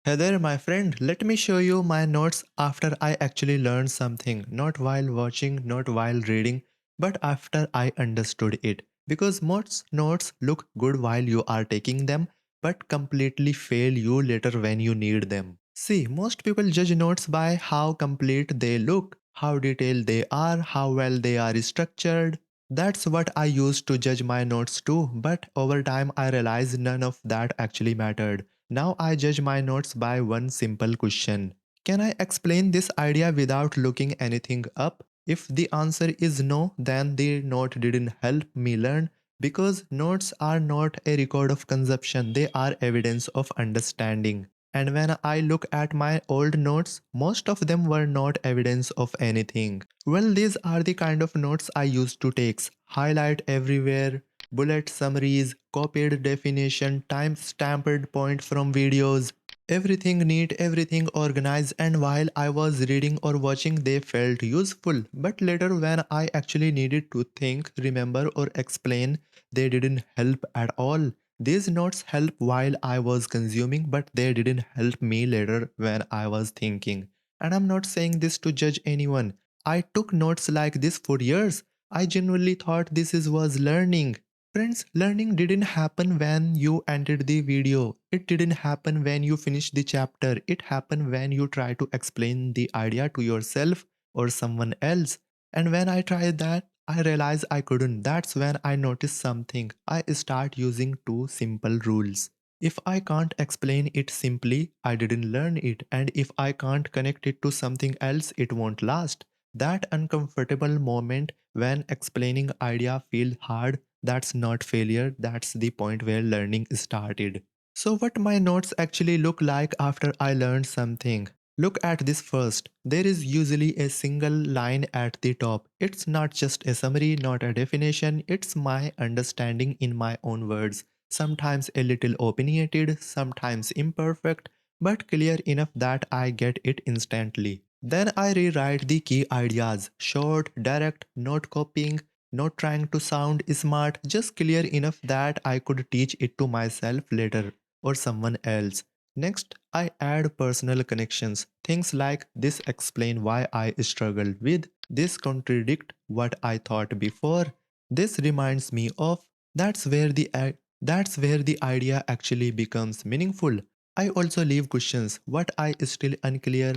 Hey there, my friend. Let me show you my notes after I actually learned something. Not while watching, not while reading, but after I understood it. Because most notes look good while you are taking them, but completely fail you later when you need them. See, most people judge notes by how complete they look, how detailed they are, how well they are structured. That's what I used to judge my notes too, but over time I realized none of that actually mattered. Now I judge my notes by one simple question. Can I explain this idea without looking anything up? If the answer is no, then the note didn't help me learn because notes are not a record of consumption, they are evidence of understanding. And when I look at my old notes, most of them were not evidence of anything. Well, these are the kind of notes I used to take. Highlight everywhere, bullet summaries, copied definition, time-stamped point from videos. Everything neat, everything organized, and while I was reading or watching, they felt useful. But later, when I actually needed to think, remember, or explain, they didn't help at all. These notes help while I was consuming, but they didn't help me later when I was thinking. And I'm not saying this to judge anyone. I took notes like this for years. I genuinely thought was learning. Friends, learning didn't happen when you ended the video. It didn't happen when you finished the chapter. It happened when you try to explain the idea to yourself or someone else. And when I tried that, I realized I couldn't. That's when I noticed something. I start using two simple rules. If I can't explain it simply, I didn't learn it. And if I can't connect it to something else, it won't last. That uncomfortable moment when explaining idea feel hard, that's not failure, that's the point where learning started. So what my notes actually look like after I learned something. Look at this first. There is usually a single line at the top. It's not just a summary, not a definition, it's my understanding in my own words. Sometimes a little opinionated, sometimes imperfect, but clear enough that I get it instantly. Then I rewrite the key ideas, short, direct, not copying, not trying to sound smart, just clear enough that I could teach it to myself later or someone else. Next, I add personal connections. Things like this explain why I struggled with, this contradict what I thought before, this reminds me of. That's where the that's where the idea actually becomes meaningful. I also leave questions, what I is still unclear,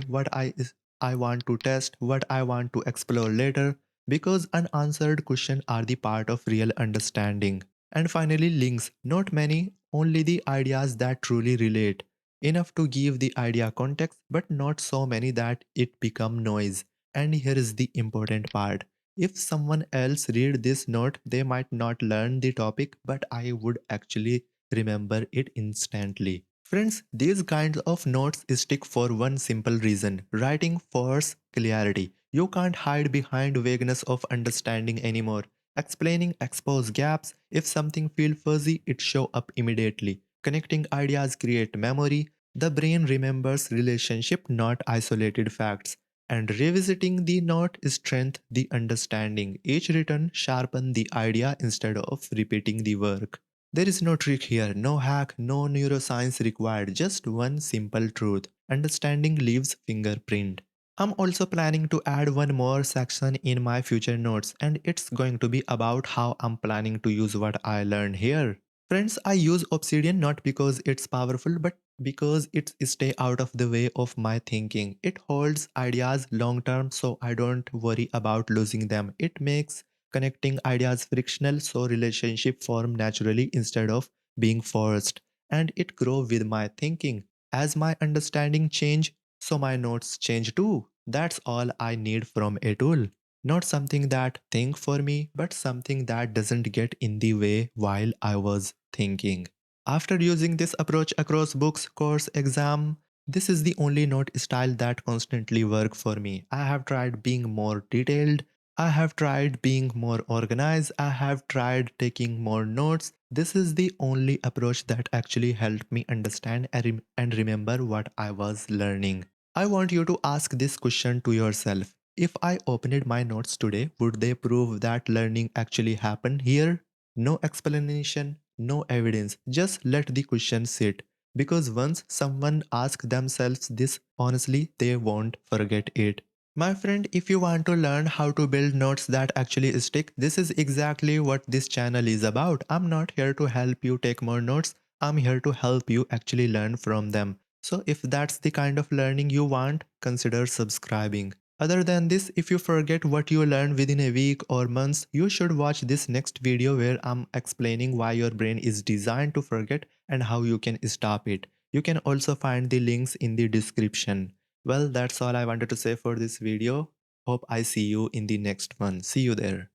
I want to test, what I want to explore later, because unanswered questions are the part of real understanding. And finally, links, not many, only the ideas that truly relate. Enough to give the idea context, but not so many that it become noise. And here is the important part. If someone else read this note, they might not learn the topic, but I would actually remember it instantly. Friends, these kinds of notes stick for one simple reason. Writing force clarity. You can't hide behind vagueness of understanding anymore. Explaining expose gaps. If something feels fuzzy, it show up immediately. Connecting ideas create memory. The brain remembers relationship, not isolated facts. And revisiting the note strengthens the understanding. Each return sharpen the idea instead of repeating the work. There is no trick here, no hack, no neuroscience required, just one simple truth. Understanding leaves fingerprint. I'm also planning to add one more section in my future notes, and it's going to be about how I'm planning to use what I learned here. Friends, I use Obsidian not because it's powerful, but because it stay out of the way of my thinking. It holds ideas long term so I don't worry about losing them. It makes connecting ideas frictional so relationship form naturally instead of being forced, and it grow with my thinking. As my understanding change, so my notes change too. That's all I need from a tool. Not something that think for me, but something that doesn't get in the way while I was thinking. After using this approach across books, course, exam, this is the only note style that constantly work for me. I have tried being more detailed, I have tried being more organized, I have tried taking more notes. This is the only approach that actually helped me understand and remember what I was learning. I want you to ask this question to yourself. If I opened my notes today, would they prove that learning actually happened here? No explanation, no evidence, just let the question sit. because once someone asks themselves this honestly, they won't forget it. My friend, if you want to learn how to build notes that actually stick, this is exactly what this channel is about. I'm not here to help you take more notes, I'm here to help you actually learn from them. So if that's the kind of learning you want, consider subscribing. Other than this, if you forget what you learned within a week or months, you should watch this next video where I'm explaining why your brain is designed to forget and how you can stop it. You can also find the links in the description. Well, that's all I wanted to say for this video. Hope I see you in the next one. See you there.